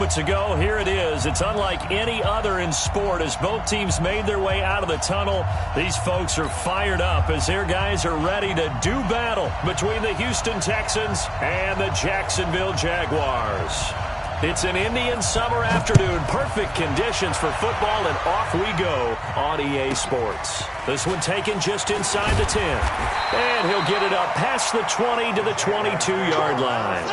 moments ago. Here it is. It's unlike any other in sport as both teams made their way out of the tunnel. These folks are fired up as their guys are ready to do battle between the Houston Texans and the Jacksonville Jaguars. It's an Indian summer afternoon. Perfect conditions for football, and off we go on EA Sports. This one taken just inside the 10. And he'll get it up past the 20 to the 22-yard line.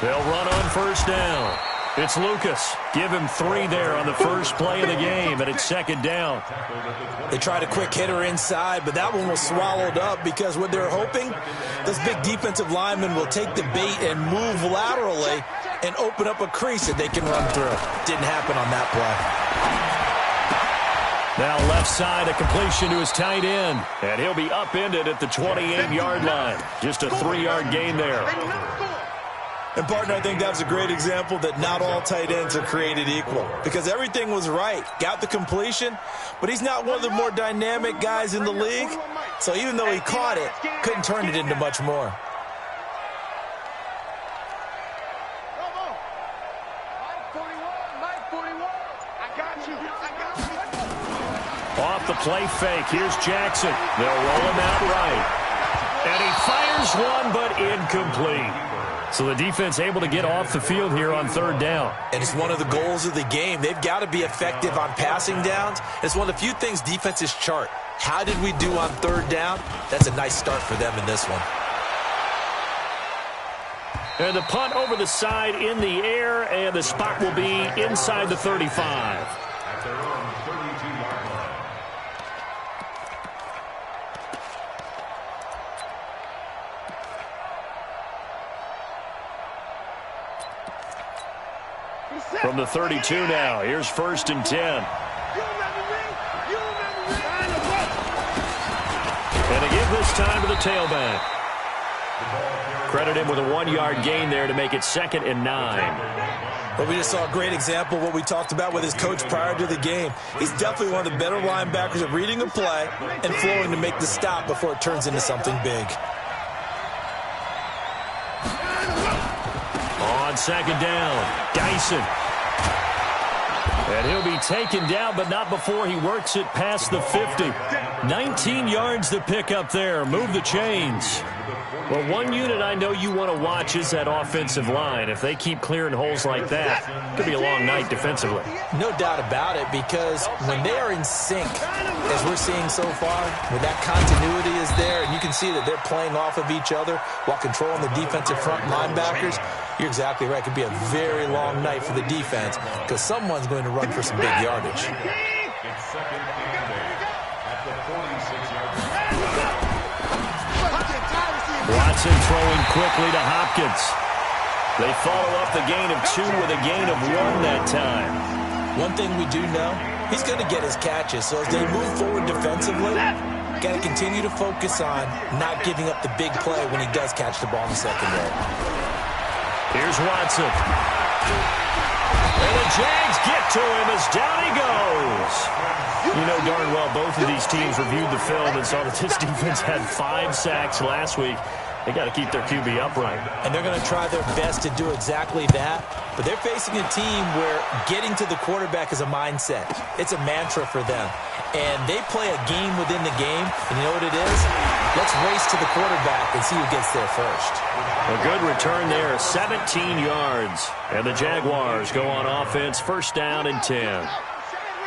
They'll run on first down. It's Lucas. Give him 3 there on the first play of the game, and it's second down. They tried a quick hitter inside, but that one was swallowed up because what they're hoping, this big defensive lineman will take the bait and move laterally and open up a crease that they can run through. Didn't happen on that play. Now left side, a completion to his tight end, and he'll be upended at the 28-yard line. Just a 3-yard gain there. And, partner, I think that's a great example that not all tight ends are created equal because everything was right. Got the completion, but he's not one of the more dynamic guys in the league. So even though he caught it, couldn't turn it into much more. Off the play fake, here's Jackson. They'll roll him out right. And he fires one, but incomplete. So the defense able to get off the field here on third down. And it's one of the goals of the game. They've got to be effective on passing downs. It's one of the few things defenses chart. How did we do on third down? That's a nice start for them in this one. And the punt over the side in the air, and the spot will be inside the 35. From the 32 now, here's 1st and 10. And they give this time to the tailback. Credit him with a 1-yard gain there to make it 2nd and 9. But we just saw a great example of what we talked about with his coach prior to the game. He's definitely one of the better linebackers at reading a play and flowing to make the stop before it turns into something big. On 2nd down, Dyson. And he'll be taken down, but not before he works it past the 50. 19 yards to pick up there. Move the chains. Well, one unit I know you want to watch is that offensive line. If they keep clearing holes like that, it could be a long night defensively. No doubt about it, because when they are in sync, as we're seeing so far, when that continuity is there, and you can see that they're playing off of each other while controlling the defensive front linebackers, you're exactly right. It could be a very long night for the defense because someone's going to run for some big yardage. Watson throwing quickly to Hopkins. They follow up the gain of 2 with a gain of 1 that time. One thing we do know, he's going to get his catches. So as they move forward defensively, got to continue to focus on not giving up the big play when he does catch the ball in the secondary. Here's Watson. And the Jags get to him as down he goes. You know darn well both of these teams reviewed the film and saw that this defense had 5 sacks last week. They got to keep their QB upright. And they're going to try their best to do exactly that. But they're facing a team where getting to the quarterback is a mindset. It's a mantra for them. And they play a game within the game. And you know what it is? Let's race to the quarterback and see who gets there first. A good return there, 17 yards. And the Jaguars go on offense, 1st down and 10.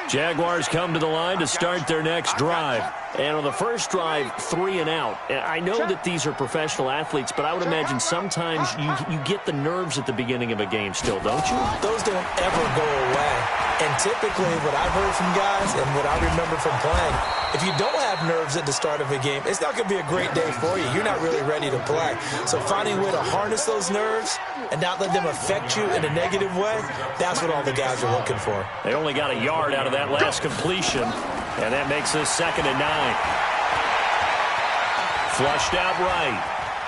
Jaguars come to the line to start their next drive. And on the first drive, 3 and out. I know that these are professional athletes, but I would imagine sometimes you get the nerves at the beginning of a game still, don't you? Those don't ever go away. And typically what I've heard from guys and what I remember from playing, if you don't have nerves at the start of a game, it's not going to be a great day for you. You're not really ready to play. So finding a way to harness those nerves and not let them affect you in a negative way, that's what all the guys are looking for. They only got a yard out of that last completion, and that makes this 2nd and 9. Flushed out right.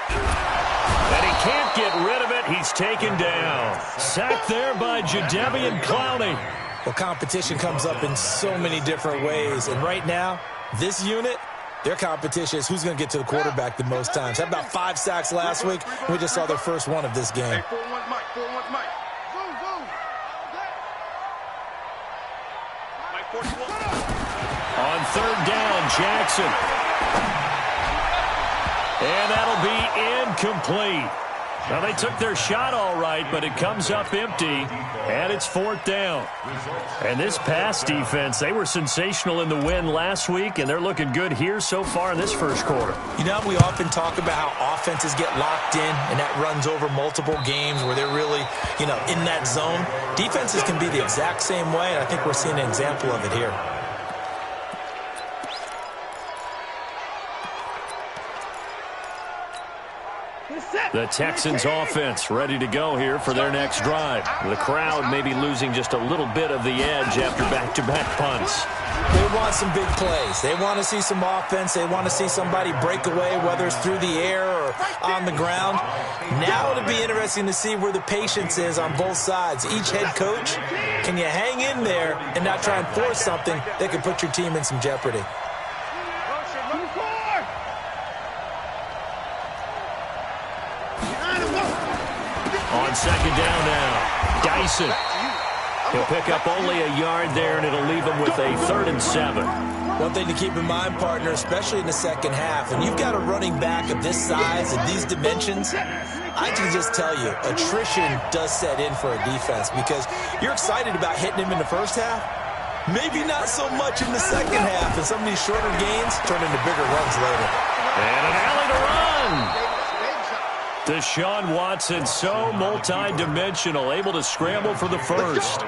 And he can't get rid of it. He's taken down. Sacked there by Jadeveon Clowney. Well, competition comes up in so many different ways. And right now, this unit, their competition is who's going to get to the quarterback the most times. Had about 5 sacks last week. We just saw their first one of this game. On 3rd down, Jackson. And that'll be incomplete. Now, they took their shot all right, but it comes up empty, and it's 4th down. And this pass defense, they were sensational in the win last week, and they're looking good here so far in this first quarter. You know, we often talk about how offenses get locked in, and that runs over multiple games where they're really, in that zone. Defenses can be the exact same way, and I think we're seeing an example of it here. The Texans offense ready to go here for their next drive. The crowd may be losing just a little bit of the edge after back-to-back punts. They want some big plays. They want to see some offense. They want to see somebody break away, whether it's through the air or on the ground. Now it'll be interesting to see where the patience is on both sides. Each head coach, can you hang in there and not try and force something that could put your team in some jeopardy? On 2nd down now, Dyson. He'll pick up only a yard there, and it'll leave him with a 3rd and 7. One thing to keep in mind, partner, especially in the second half, and you've got a running back of this size and these dimensions, I can just tell you, attrition does set in for a defense because you're excited about hitting him in the first half. Maybe not so much in the second half, and some of these shorter gains turn into bigger runs later. And an alley to run. Deshaun Watson, so multi-dimensional, able to scramble for the first.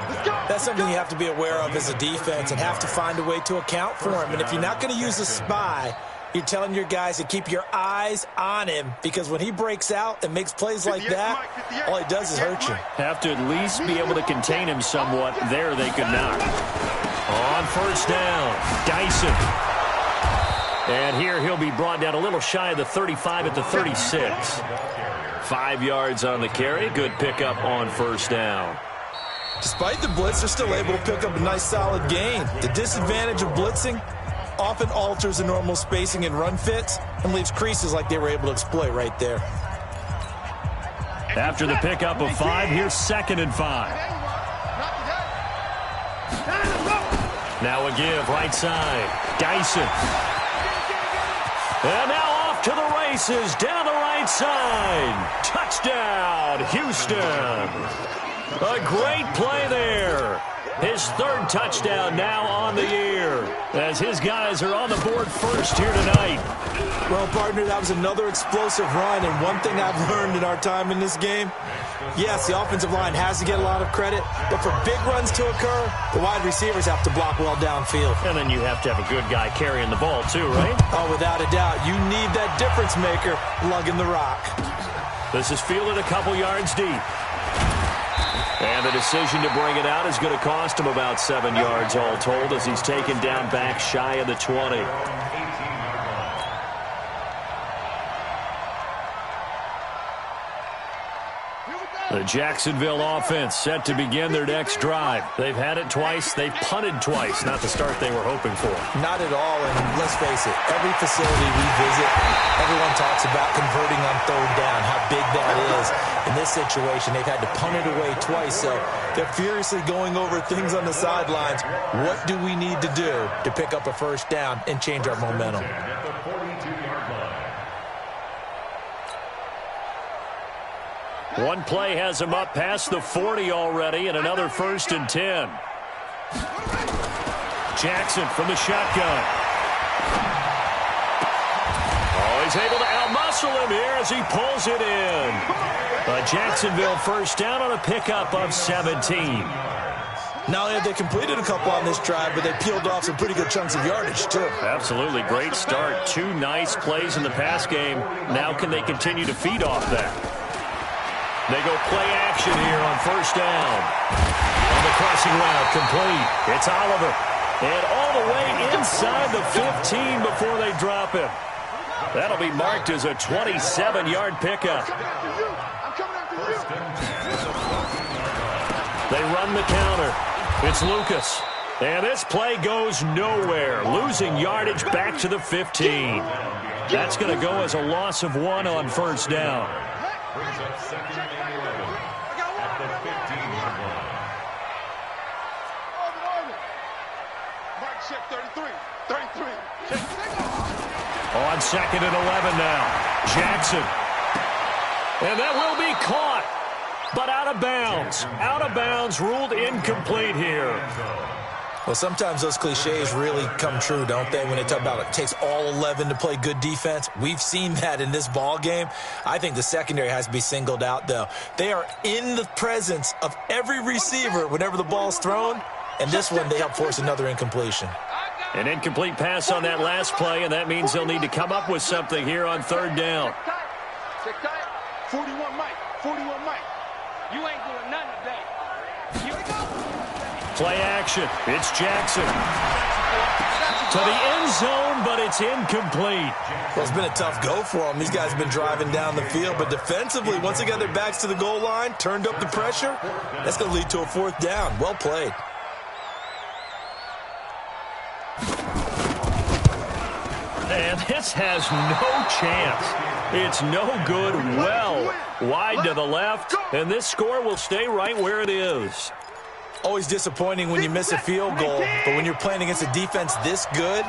That's something you have to be aware of as a defense and have to find a way to account for him. And if you're not going to use a spy, you're telling your guys to keep your eyes on him because when he breaks out and makes plays like that, all he does is hurt you. Have to at least be able to contain him somewhat. There they could not. On 1st down, Dyson. And here he'll be brought down a little shy of the 35 at the 36. 5 yards on the carry. Good pickup on 1st down. Despite the blitz, they're still able to pick up a nice solid gain. The disadvantage of blitzing often alters the normal spacing and run fits and leaves creases like they were able to exploit right there. After the pickup of 5, here's 2nd and 5. Now a give right side. Dyson. And now off to the races, down the right side. Touchdown, Houston. A great play there. His 3rd touchdown now on the year as his guys are on the board first here tonight. Well, partner, that was another explosive run, and one thing I've learned in our time in this game, yes, the offensive line has to get a lot of credit, but for big runs to occur, the wide receivers have to block well downfield. And then you have to have a good guy carrying the ball too, right? Oh, without a doubt. You need that difference maker lugging the rock. This is fielded a couple yards deep. And the decision to bring it out is going to cost him about 7 yards all told as he's taken down back shy of the 20. The Jacksonville offense set to begin their next drive. They've had it twice. They've punted twice. Not the start they were hoping for. Not at all, and let's face it, every facility we visit, everyone talks about converting on 3rd down, how big that is. In this situation, they've had to punt it away twice, so they're furiously going over things on the sidelines. What do we need to do to pick up a 1st down and change our momentum? One play has him up past the 40 already, and another 1st and 10. Jackson from the shotgun. Oh, he's able to outmuscle him here as he pulls it in. A Jacksonville 1st down on a pickup of 17. Not only have they completed a couple on this drive, but they peeled off some pretty good chunks of yardage, too. Absolutely. Great start. 2 nice plays in the pass game. Now can they continue to feed off that? They go play action here on first down. On the crossing route, complete. It's Oliver. And all the way inside the 15 before they drop him. That'll be marked as a 27-yard pickup. They run the counter. It's Lucas. And this play goes nowhere. Losing yardage back to the 15. That's going to go as a loss of 1 on first down. On 2nd and 11 now. Jackson. And that will be caught. But out of bounds. Out of bounds, ruled incomplete here. Well, sometimes those cliches really come true, don't they, when they talk about it takes all 11 to play good defense. We've seen that in this ball game. I think the secondary has to be singled out, though. They are in the presence of every receiver whenever the ball's thrown, and this one they help force another incompletion. An incomplete pass on that last play, and that means they'll need to come up with something here on 3rd down. 41 Mike. 41 Mike. You ain't doing nothing today. Here we go. Play action. It's Jackson. To the end zone, but it's incomplete. Well, it's been a tough go for them. These guys have been driving down the field, but defensively, once they got their backs to the goal line, turned up the pressure, that's going to lead to a 4th down. Well played. And this has no chance. It's no good. Well wide to the left, and this score will stay right where it is. Always disappointing when you miss a field goal, but when you're playing against a defense this good,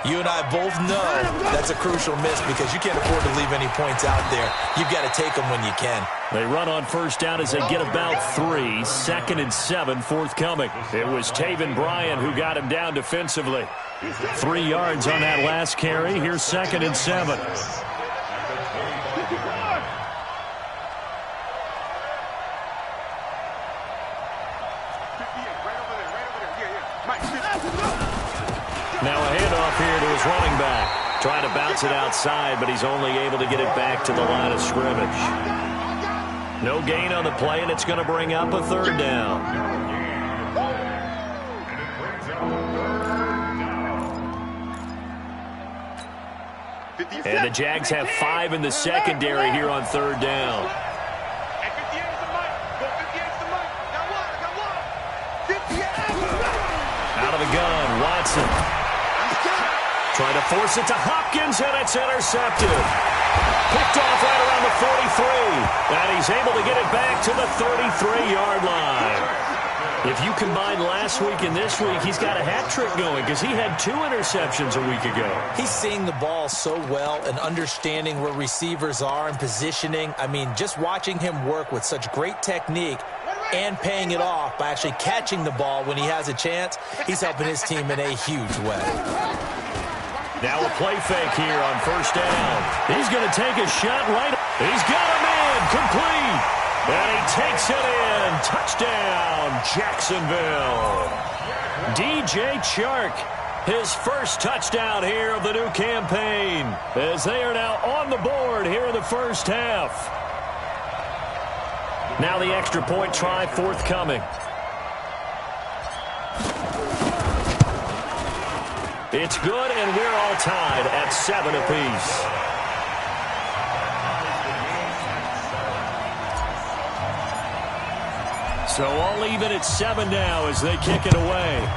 you and I both know that's a crucial miss because you can't afford to leave any points out there. You've got to take them when you can. They run on first down as they get about 3. 2nd and 7 forthcoming. It was Taven Bryan who got him down defensively. 3 yards on that last carry. Here's 2nd and 7. Now a handoff here to his running back. Trying to bounce it outside, but he's only able to get it back to the line of scrimmage. No gain on the play, and it's going to bring up a 3rd down. And the Jags have 5 in the secondary here on 3rd down. Out of the gun, Watson. Trying to force it to Hopkins, and it's intercepted. Picked off right around the 43. And he's able to get it back to the 33-yard line. If you combine last week and this week, he's got a hat trick going because he had 2 interceptions a week ago. He's seeing the ball so well and understanding where receivers are and positioning. I mean, just watching him work with such great technique and paying it off by actually catching the ball when he has a chance, he's helping his team in a huge way. Now a play fake here on first down. He's going to take a shot right. He's got a man complete. And he takes it in. Touchdown, Jacksonville. DJ Chark, his first touchdown here of the new campaign, as they are now on the board here in the first half. Now the extra point try forthcoming. It's good, and we're all tied at 7 apiece. So all even at 7 now as they kick it away.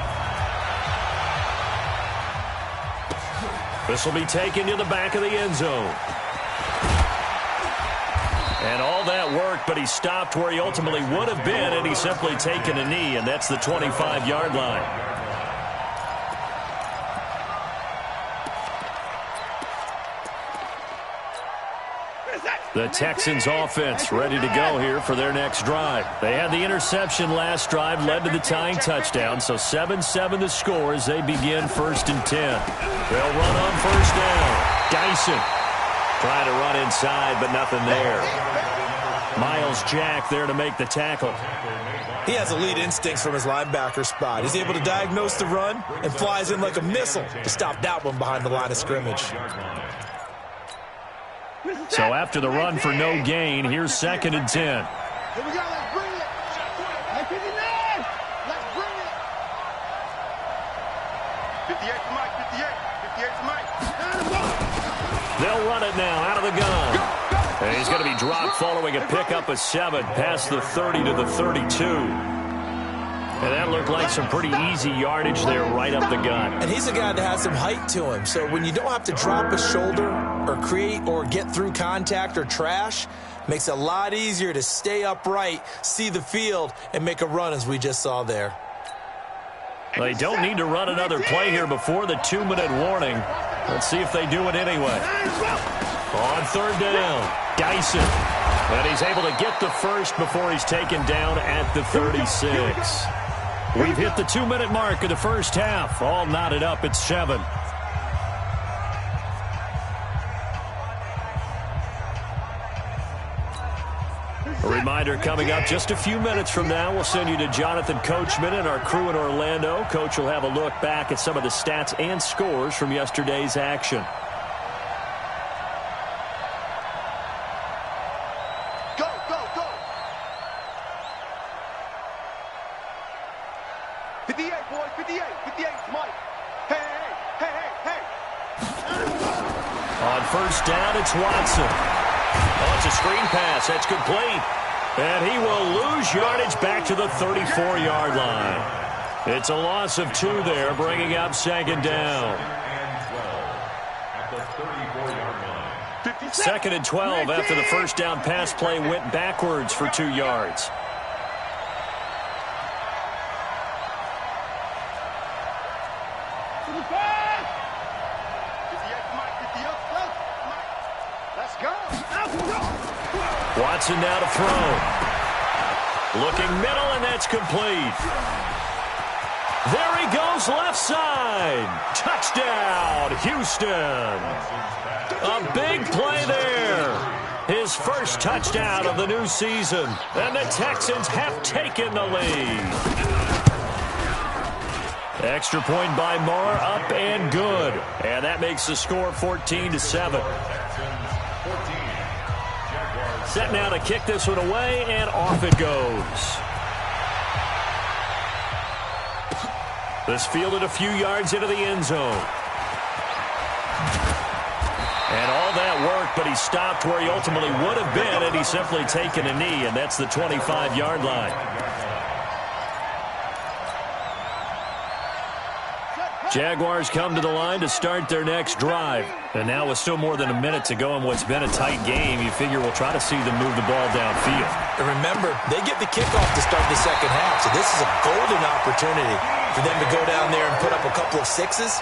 This will be taken to the back of the end zone. And all that worked, but he stopped where he ultimately would have been, and he's simply taken a knee, and that's the 25-yard line. The Texans offense ready to go here for their next drive. They had the interception last drive, led to the tying touchdown, so 7-7 the score as they begin 1st and 10. They'll run on first down. Dyson trying to run inside, but nothing there. Miles Jack there to make the tackle. He has elite instincts from his linebacker spot. He's able to diagnose the run and flies in like a missile to stop that one behind the line of scrimmage. So after the run for no gain, here's 2nd and 10. Here we go. Let's bring it. Hey, 59. Let's bring it. 58 to Mike. 58. 58 to Mike. They'll run it now out of the gun. And he's going to be dropped following a pickup of 7 past the 30 to the 32. And that looked like some pretty easy yardage there right up the gut. And he's a guy that has some height to him. So when you don't have to drop a shoulder or create or get through contact or trash, makes it a lot easier to stay upright, see the field, and make a run as we just saw there. They don't need to run another play here before the 2-minute warning. Let's see if they do it anyway. On 3rd down, Dyson. And he's able to get the first before he's taken down at the 36. We've hit the 2-minute mark of the first half. All knotted up at 7. A reminder coming up just a few minutes from now. We'll send you to Jonathan Coachman and our crew in Orlando. Coach will have a look back at some of the stats and scores from yesterday's action. Go, go, go. 58, boys. 58. 58, Mike. Hey, hey, hey, hey, hey. On 1st down, it's Watson. Oh, it's a screen pass. That's complete. And he will lose yardage back to the 34-yard line. It's a loss of 2 there, bringing up 2nd down. 2nd and 12 after the 1st down pass play went backwards for 2 yards. Watson now to throw. Looking middle, and that's complete. There he goes, left side. Touchdown, Houston. A big play there. His first touchdown of the new season. And the Texans have taken the lead. Extra point by Moore, up and good. And that makes the score 14-7. Set now to kick this one away, and off it goes. This fielded a few yards into the end zone. And all that work, but he stopped where he ultimately would have been had he simply taken a knee, and that's the 25-yard line. Jaguars come to the line to start their next drive. And now with still more than a minute to go in what's been a tight game, you figure we'll try to see them move the ball downfield. And remember, they get the kickoff to start the second half, so this is a golden opportunity for them to go down there and put up a couple of 6s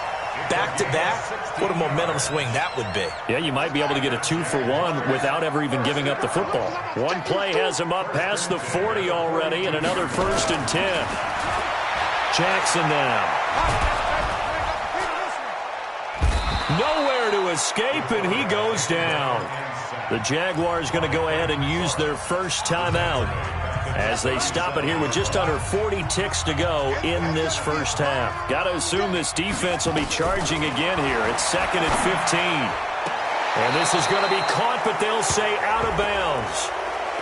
back-to-back. What a momentum swing that would be. Yeah, you might be able to get a 2-for-1 without ever even giving up the football. One play has him up past the 40 already, and another 1st and 10. Jackson now. Nowhere to escape, and he goes down. The Jaguars going to go ahead and use their first timeout as they stop it here with just under 40 ticks to go in this first half. Got to assume this defense will be charging again here. It's 2nd and 15. And this is going to be caught, but they'll say out of bounds.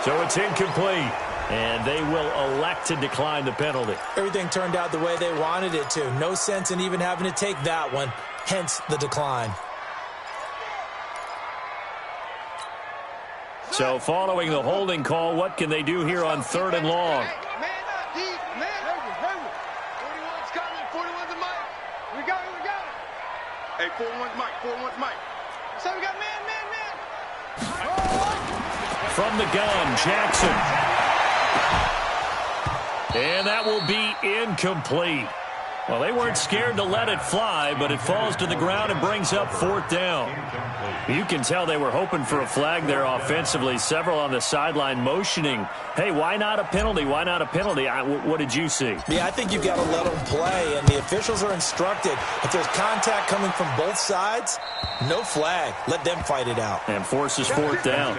So it's incomplete. And they will elect to decline the penalty. Everything turned out the way they wanted it to. No sense in even having to take that one. Hence the decline. So following the holding call, what can they do here on 3rd and long? Man up, deep, man. 41's coming, 41's Mike. We got it. Hey, 41's Mike, 41's Mike. So we got man. From the gun, Jackson. And that will be incomplete. Well, they weren't scared to let it fly, but it falls to the ground and brings up 4th down. You can tell they were hoping for a flag there offensively. Several on the sideline motioning, hey, why not a penalty? Why not a penalty? What did you see? Yeah, I think you've got to let them play, and the officials are instructed. If there's contact coming from both sides, no flag. Let them fight it out. And forces 4th down.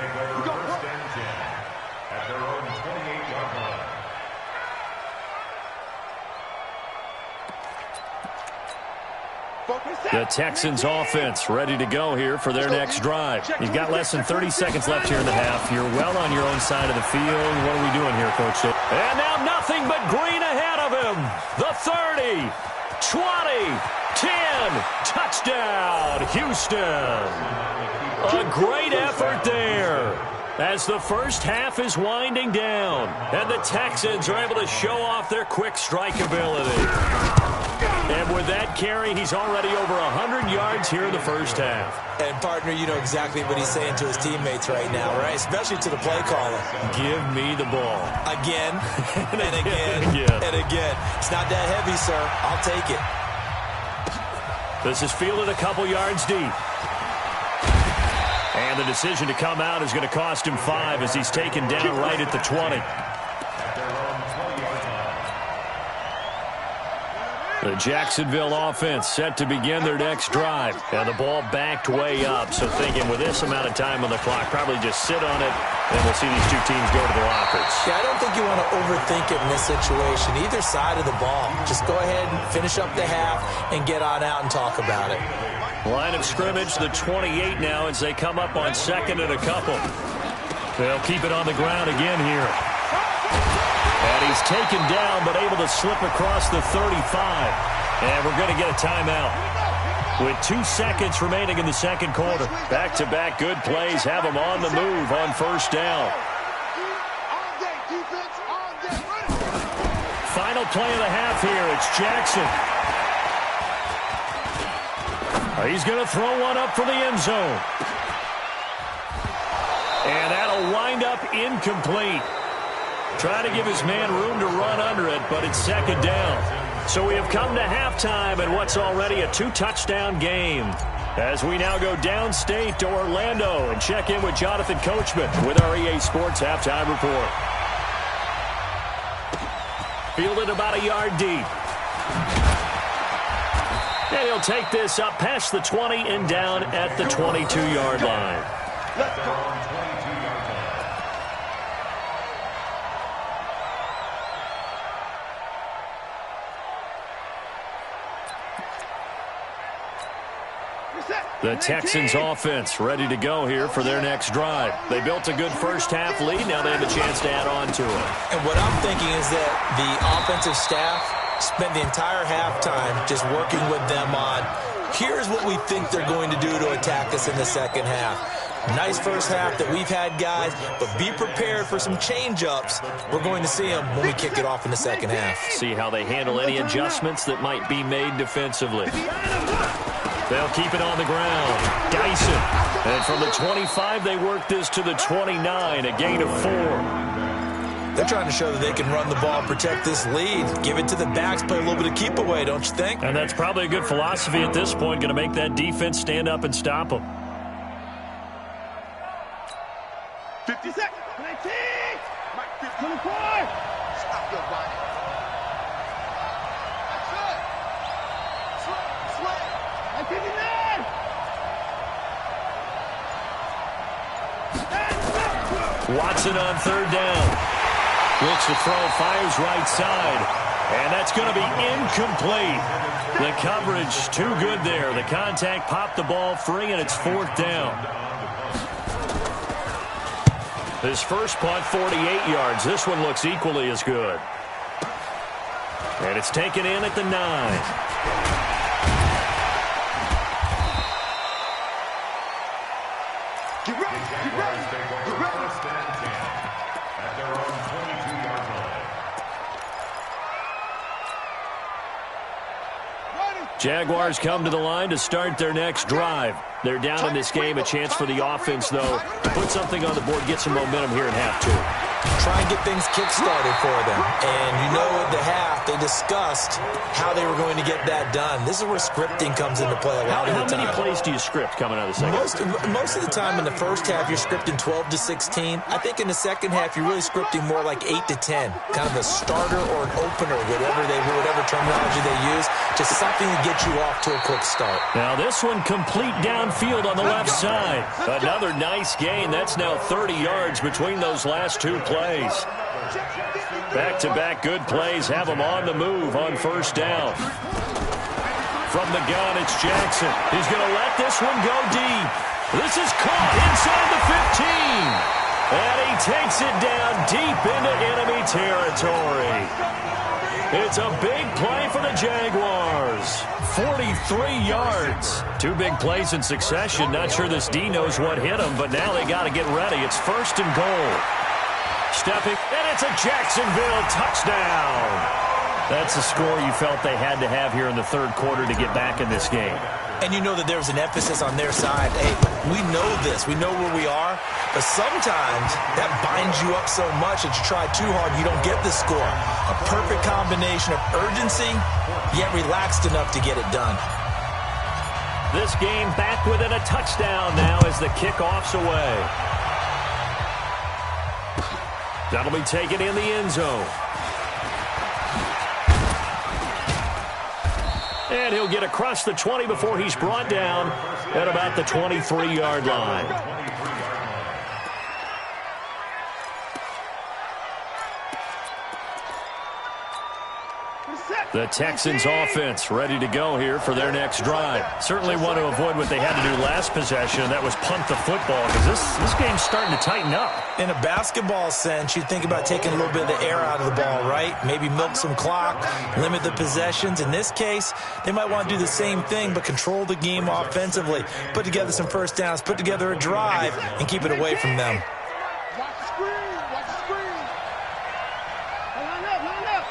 The Texans offense ready to go here for their next drive. You've got less than 30 seconds left here in the half. You're well on your own side of the field. What are we doing here, Coach? And now nothing but green ahead of him. The 30, 20, 10, touchdown, Houston. A great effort there as the first half is winding down. And the Texans are able to show off their quick strike ability. And with that carry, he's already over 100 yards here in the first half. And, partner, you know exactly what he's saying to his teammates right now, right? Especially to the play caller. Give me the ball. Again, and again, and again. It's not that heavy, sir. I'll take it. This is fielded a couple yards deep. And the decision to come out is going to cost him 5 as he's taken down right at the 20. The Jacksonville offense set to begin their next drive. And the ball backed way up. So thinking with this amount of time on the clock, probably just sit on it, and we'll see these two teams go to the lockers. Yeah, I don't think you want to overthink it in this situation. Either side of the ball. Just go ahead and finish up the half and get on out and talk about it. Line of scrimmage, the 28 now as they come up on second and a couple. They'll keep it on the ground again here. And he's taken down, but able to slip across the 35. And we're going to get a timeout. With 2 seconds remaining in the second quarter. Back-to-back good plays have him on the move on first down. Final play of the half here. It's Jackson. He's going to throw one up for the end zone. And that'll wind up incomplete. Trying to give his man room to run under it, but it's second down. So we have come to halftime in what's already a 2-touchdown game. As we now go downstate to Orlando and check in with Jonathan Coachman with our EA Sports Halftime Report. Fielded about a yard deep. And he'll take this up past the 20 and down at the 22-yard line. Let's go. The Texans offense ready to go here for their next drive. They built a good first half lead. Now they have a chance to add on to it. And what I'm thinking is that the offensive staff spent the entire halftime just working with them on, here's what we think they're going to do to attack us in the second half. Nice first half that we've had, guys, but be prepared for some change-ups. We're going to see them when we kick it off in the second half. See how they handle any adjustments that might be made defensively. They'll keep it on the ground. Dyson. And from the 25, they work this to the 29, a gain of 4. They're trying to show that they can run the ball, protect this lead, give it to the backs, play a little bit of keep away, don't you think? And that's probably a good philosophy at this point, going to make that defense stand up and stop them. 50 seconds. 19. Mike, 54. Stop your body. Sweat. 59. Watson on third down. Looks to throw, fires right side. And that's going to be incomplete. The coverage too good there. The contact popped the ball free, and it's fourth down. His first punt, 48 yards. This one looks equally as good. And it's taken in at the 9. Get ready. Get ready. Get ready. At their own 22-yard line. Jaguars come to the line to start their next drive. They're down in this game. A chance for the offense, though, to put something on the board, get some momentum here in half 2. Try and get things kick-started for them. And you know at the half, they discussed how they were going to get that done. This is where scripting comes into play a lot of the time. How many plays do you script coming out of the second? Most of the time in the first half, you're scripting 12 to 16. I think in the second half, you're really scripting more like 8 to 10. Kind of a starter or an opener, whatever terminology they use. Just something to get you off to a quick start. Now this one complete downfield on the left side. Another nice gain. That's now 30 yards between those last 2 plays. Back-to-back good plays have them on the move on first down. From the gun, it's Jackson. He's going to let this one go deep. This is caught inside the 15. And he takes it down deep into enemy territory. It's a big play for the Jaguars. 43 yards. Two big plays in succession. Not sure this D knows what hit him, but now they got to get ready. It's 1st and goal. Stepping, and it's a Jacksonville touchdown. That's a score you felt they had to have here in the third quarter to get back in this game. And you know that there's an emphasis on their side. Hey, we know this. We know where we are. But sometimes that binds you up so much that you try too hard, you don't get the score. A perfect combination of urgency, yet relaxed enough to get it done. This game back within a touchdown now as the kickoff's away. That'll be taken in the end zone. And he'll get across the 20 before he's brought down at about the 23-yard line. The Texans offense ready to go here for their next drive. Certainly want to avoid what they had to do last possession. That was punt the football because this game's starting to tighten up. In a basketball sense, you think about taking a little bit of the air out of the ball, right? Maybe milk some clock, limit the possessions. In this case, they might want to do the same thing but control the game offensively. Put together some first downs, put together a drive, and keep it away from them. Watch the screen. Watch the screen. Line up.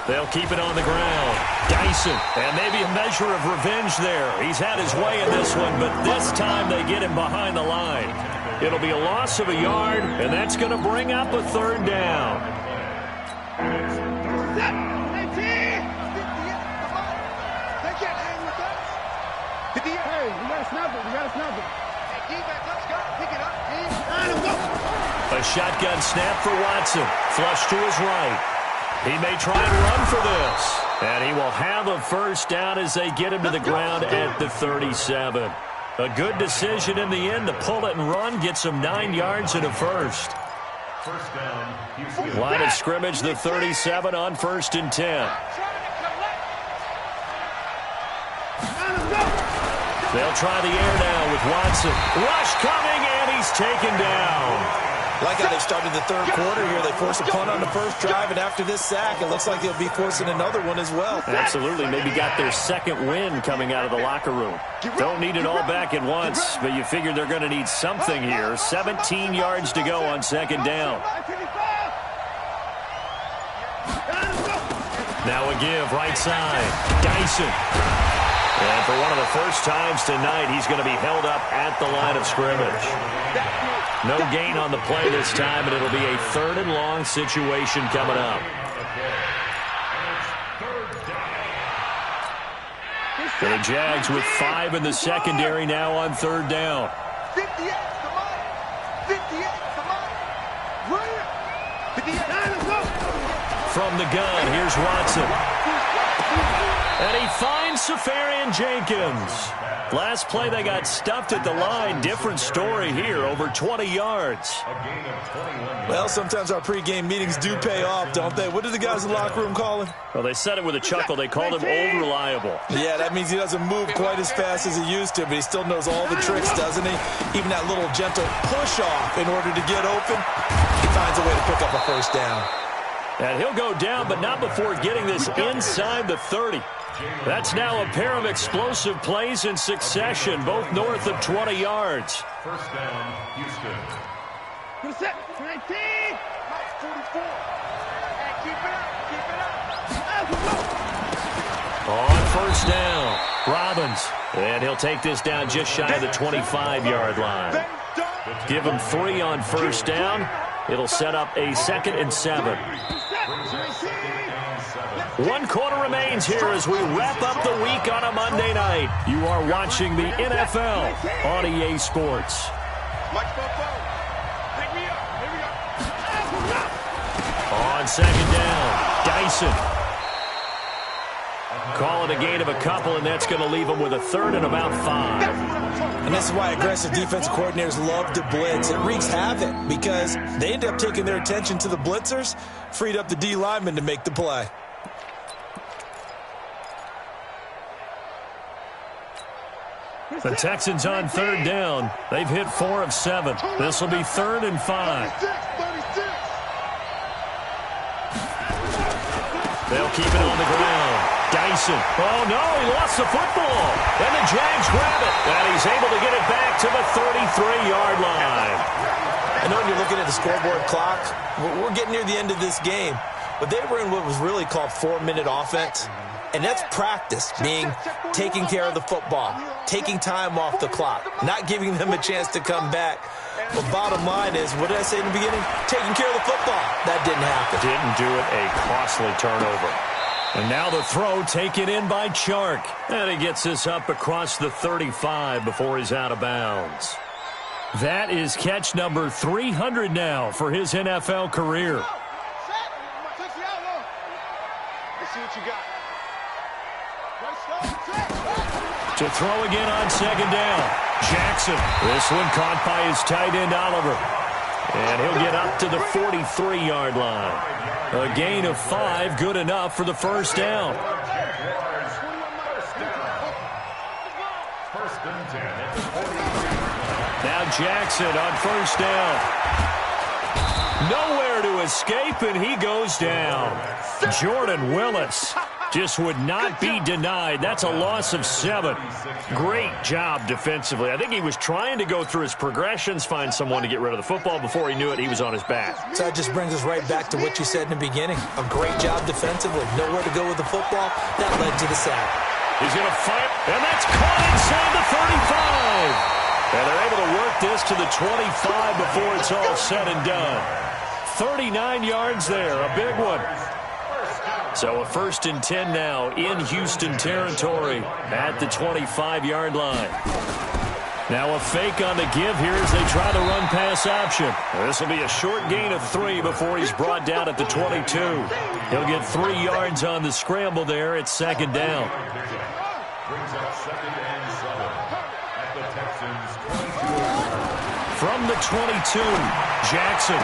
They'll keep it on the ground. Dyson, and maybe a measure of revenge there. He's had his way in this one, but this time they get him behind the line. It'll be a loss of a yard, and that's going to bring up a third down. Hey, we got to snap it. Hey, defense, let's go. Pick it up. A shotgun snap for Watson. Flush to his right. He may try and run for this. And he will have a first down as they get him to the ground at the 37. A good decision in the end to pull it and run. Gets him 9 yards and a first. First down. Line of scrimmage, the 37 on 1st and 10. They'll try the air now with Watson. Rush coming, and he's taken down. Like how they started the third quarter here. They forced a punt on the first drive, and after this sack, it looks like they'll be forcing another one as well. Absolutely. Maybe got their second win coming out of the locker room. Don't need it all back at once, but you figure they're going to need something here. 17 yards to go on 2nd down. Now a give, right side. Dyson. And for one of the first times tonight, he's going to be held up at the line of scrimmage. No gain on the play this time, and it'll be a 3rd and long situation coming up. The Jags with 5 in the secondary now on 3rd down. 58 to Mike. 58 to Mike. 58. From the gun, here's Watson. And he finds Safarian Jenkins. Last play, they got stuffed at the line. Different story here, over 20 yards. Well, sometimes our pregame meetings do pay off, don't they? What did the guys in the locker room call him? Well, they said it with a chuckle. They called him Old Reliable. Yeah, that means he doesn't move quite as fast as he used to, but he still knows all the tricks, doesn't he? Even that little gentle push-off in order to get open, he finds a way to pick up a first down. And he'll go down, but not before getting this inside the 30. That's now a pair of explosive plays in succession, both north of 20 yards. First down, Houston. Good set. 19. Mike, 44. Hey, keep it up. On 1st down, Robbins. And he'll take this down just shy of the 25-yard line. Give him 3 on 1st down. It'll set up a 2nd and 7. 1 quarter remains here as we wrap up the week on a Monday night. You are watching the NFL on EA Sports. On 2nd down, Dyson. Call it a gain of a couple, and that's going to leave them with a 3rd and about 5. And this is why aggressive defensive coordinators love to blitz. It wreaks havoc because they end up taking their attention to the blitzers, freed up the D lineman to make the play. The Texans on third down. They've hit 4 of 7. This will be 3rd and 5. They'll keep it on the ground. Dyson. Oh, no, he lost the football. And the Jags grab it. And he's able to get it back to the 33-yard line. I know when you're looking at the scoreboard clock, we're getting near the end of this game. But they were in what was really called 4-minute offense. And that's practice, being taking care of the football, taking time off the clock, not giving them a chance to come back. But bottom line is, what did I say in the beginning? Taking care of the football. That didn't happen. Didn't do it. A costly turnover. And now the throw taken in by Chark. And he gets this up across the 35 before he's out of bounds. That is catch number 300 now for his NFL career. Let's see what you got. To throw again on second down. Jackson. This one caught by his tight end, Oliver. And he'll get up to the 43-yard line. A gain of 5, good enough for the first down. Now Jackson on first down. Nowhere to escape, and he goes down. Jordan Willis just would not be denied. That's a loss of 7. Great job defensively. I think he was trying to go through his progressions, find someone to get rid of the football. Before he knew it, he was on his back. So that just brings us right back to what you said in the beginning. A great job defensively. Nowhere to go with the football. That led to the sack. He's going to fight, and that's caught inside the 35. And they're able to work this to the 25 before it's all said and done. 39 yards there, a big one. So a 1st and 10 now in Houston territory at the 25-yard line. Now a fake on the give here as they try the run-pass option. This will be a short gain of 3 before he's brought down at the 22. He'll get 3 yards on the scramble there at 2nd down. Brings up 2nd and 7 at the Texans' 22. From the 22, Jackson.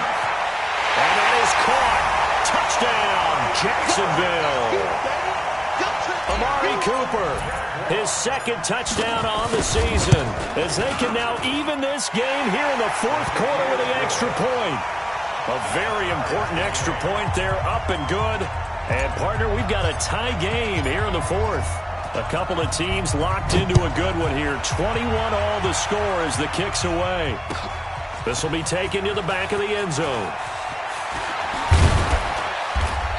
And that is caught. Touchdown, Jacksonville. Amari Cooper, his 2nd touchdown on the season, as they can now even this game here in the 4th quarter with the extra point. A very important extra point there, up and good. And, partner, we've got a tie game here in the 4th. A couple of teams locked into a good one here. 21 all the score as the kick's away. This will be taken to the back of the end zone.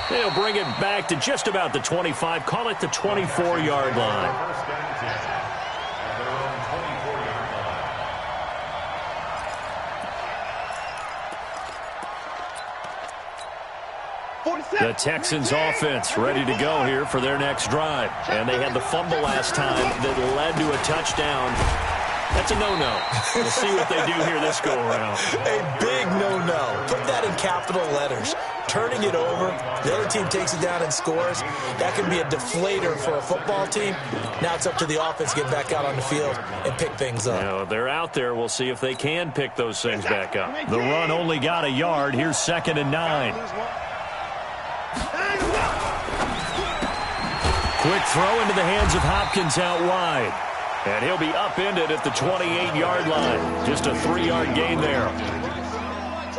They'll bring it back to just about the 25. Call it the 24-yard line. The Texans offense ready to go here for their next drive. And they had the fumble last time that led to a touchdown. That's a no-no. We'll see what they do here this go-around. A big no-no. Put that in capital letters. Turning it over, the other team takes it down and scores. That can be a deflator for a football team. Now it's up to the offense to get back out on the field and pick things up. Now, they're out there. We'll see if they can pick those things back up. The run only got a yard. Here's 2nd and 9. Quick throw into the hands of Hopkins out wide. And he'll be upended at the 28-yard line. Just a 3-yard gain there.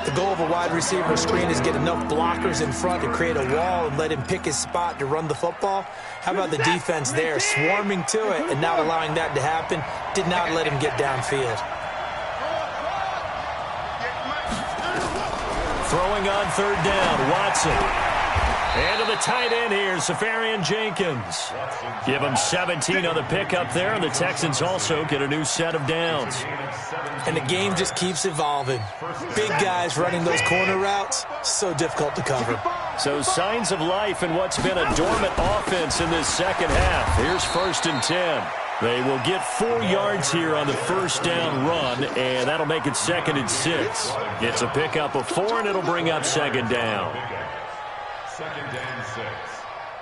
The goal of a wide receiver screen is get enough blockers in front to create a wall and let him pick his spot to run the football. How about the defense there, swarming to it and not allowing that to happen? Did not let him get downfield. Throwing on 3rd down, Watson. And to the tight end here, Safarian Jenkins. Give him 17 on the pickup there, and the Texans also get a new set of downs. And the game just keeps evolving. Big guys running those corner routes, so difficult to cover. So signs of life in what's been a dormant offense in this second half. Here's 1st and 10. They will get 4 yards here on the first down run, and that'll make it 2nd and 6. It's a pickup of 4, and it'll bring up 2nd down. 2nd and 6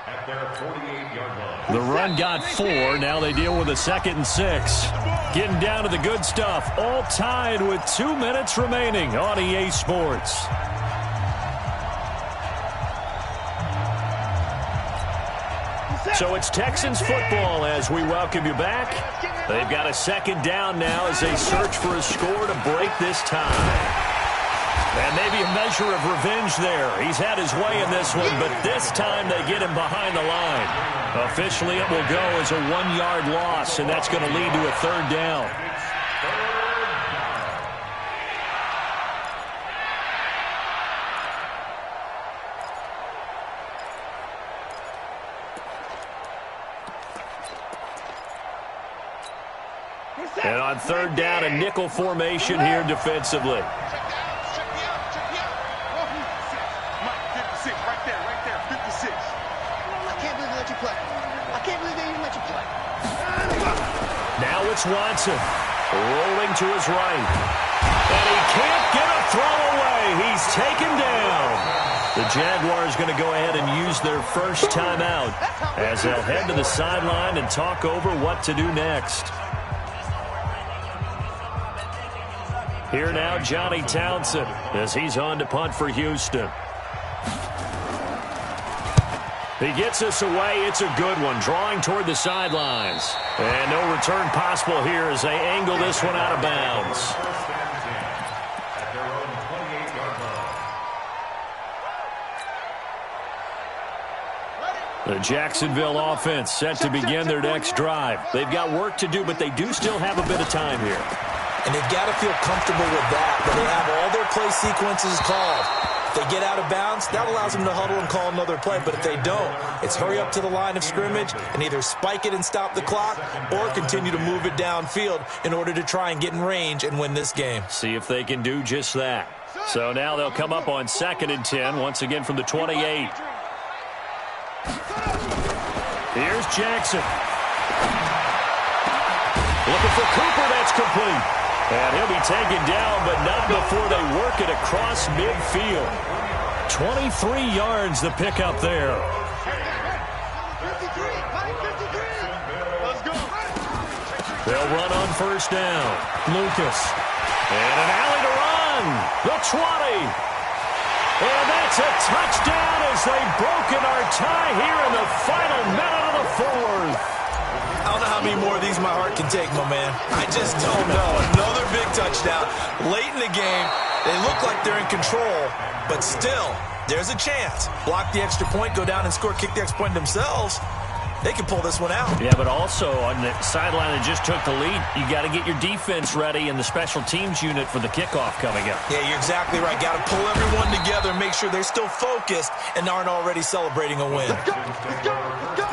at their 48-yard line. The run got 4. Now they deal with a 2nd and 6. Getting down to the good stuff. All tied with 2 minutes remaining on EA Sports. So it's Texans football as we welcome you back. They've got a second down now as they search for a score to break this tie. And maybe a measure of revenge there. He's had his way in this one, but this time they get him behind the line. Officially, it will go as a 1-yard loss, and that's going to lead to a third down. And on third down, a nickel formation here defensively. Now it's Watson, rolling to his right. And he can't get a throw away. He's taken down. The Jaguars going to go ahead and use their first timeout as they'll head to the sideline and talk over what to do next. Here now, Johnny Townsend, as he's on to punt for Houston. He gets us away. It's a good one, drawing toward the sidelines. And no return possible here as they angle this one out of bounds. The Jacksonville offense set to begin their next drive. They've got work to do, but they do still have a bit of time here. And they've got to feel comfortable with that they have all their play sequences called. If they get out of bounds, that allows them to huddle and call another play. But if they don't, it's hurry up to the line of scrimmage and either spike it and stop the clock or continue to move it downfield in order to try and get in range and win this game. See if they can do just that. So now they'll come up on 2nd and 10, once again from the 28. Here's Jackson. Looking for Cooper, that's complete. And he'll be taken down, but not before they work it across midfield. 23 yards the pickup there. They'll run on first down. Lucas. And an alley to run. The 20. And that's a touchdown as they've broken our tie here in the final minute of the fourth. I don't know how many more of these my heart can take, my man. I just don't know. Another big touchdown. Late in the game, they look like they're in control, but still, there's a chance. Block the extra point, go down and score, kick the extra point themselves. They can pull this one out. Yeah, but also on the sideline that just took the lead, you got to get your defense ready and the special teams unit for the kickoff coming up. Yeah, you're exactly right. Got to pull everyone together and make sure they're still focused and aren't already celebrating a win. Let's go, let's go, let's go.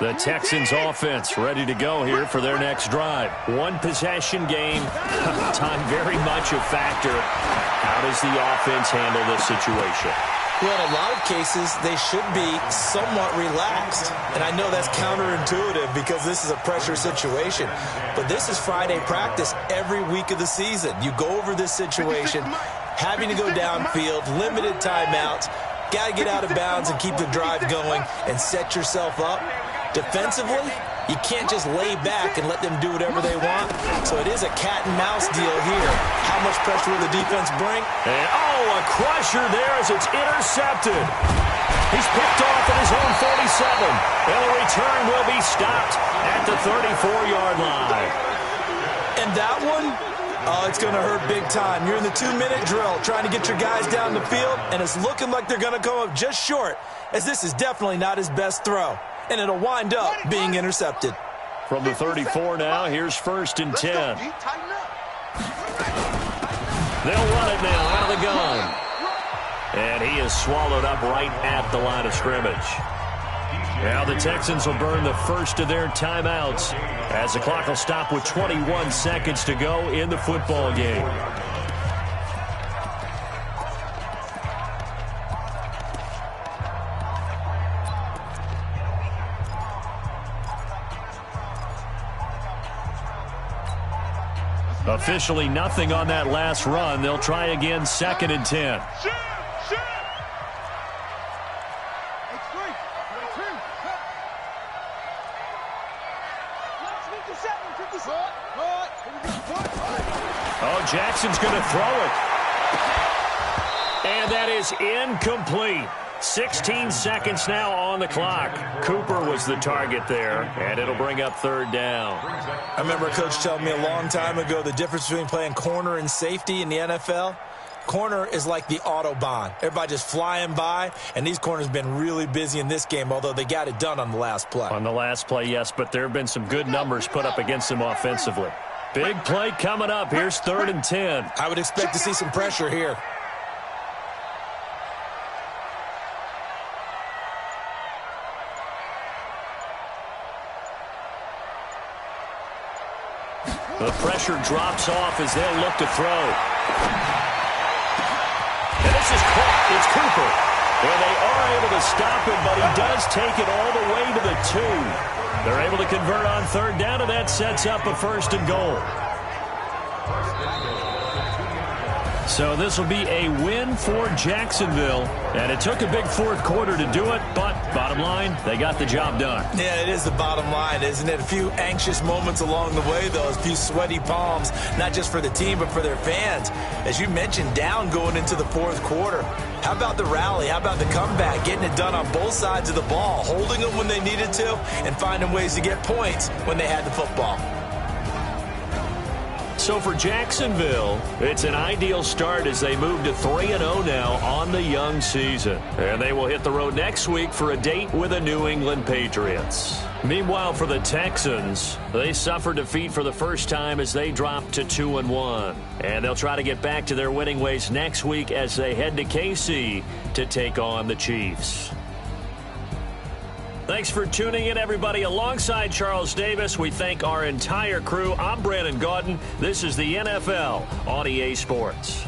The Texans offense ready to go here for their next drive. One possession game. Time very much a factor. How does the offense handle this situation? Well, in a lot of cases, they should be somewhat relaxed. And I know that's counterintuitive because this is a pressure situation. But this is Friday practice every week of the season. You go over this situation, having to go downfield, limited timeouts, got to get out of bounds and keep the drive going and set yourself up. Defensively, you can't just lay back and let them do whatever they want. So it is a cat and mouse deal here. How much pressure will the defense bring? And a crusher there as it's intercepted. He's picked off at his own 47. And the return will be stopped at the 34-yard line. And that one, it's going to hurt big time. You're in the 2-minute drill trying to get your guys down the field, and it's looking like they're going to come up just short, as this is definitely not his best throw. And it'll wind up being intercepted. From the 34 now, here's 1st and 10. They'll run it now out of the gun. And he is swallowed up right at the line of scrimmage. Now the Texans will burn the first of their timeouts as the clock will stop with 21 seconds to go in the football game. Officially nothing on that last run. They'll try again 2nd and 10. Oh, Jackson's going to throw it. And that is incomplete. 16 seconds now on the clock. Cooper was the target there, and it'll bring up third down. I remember a coach telling me a long time ago the difference between playing corner and safety in the NFL. Corner is like the Autobahn. Everybody just flying by, and these corners have been really busy in this game, although they got it done on the last play. On the last play, yes, but there have been some good numbers put up against them offensively. Big play coming up. Here's 3rd and 10. I would expect to see some pressure here. The pressure drops off as they'll look to throw. And this is caught. It's Cooper. And they are able to stop him, but he does take it all the way to the 2. They're able to convert on 3rd down, and that sets up a 1st and goal. So this will be a win for Jacksonville. And it took a big 4th quarter to do it, but bottom line, they got the job done. Yeah, it is the bottom line, isn't it? A few anxious moments along the way, though, a few sweaty palms, not just for the team, but for their fans. As you mentioned, down going into the 4th quarter. How about the rally? How about the comeback? Getting it done on both sides of the ball, holding them when they needed to, and finding ways to get points when they had the football. So for Jacksonville, it's an ideal start as they move to 3-0 now on the young season. And they will hit the road next week for a date with the New England Patriots. Meanwhile, for the Texans, they suffered defeat for the first time as they dropped to 2-1. And they'll try to get back to their winning ways next week as they head to KC to take on the Chiefs. Thanks for tuning in, everybody. Alongside Charles Davis, we thank our entire crew. I'm Brandon Gaudin. This is the NFL on EA Sports.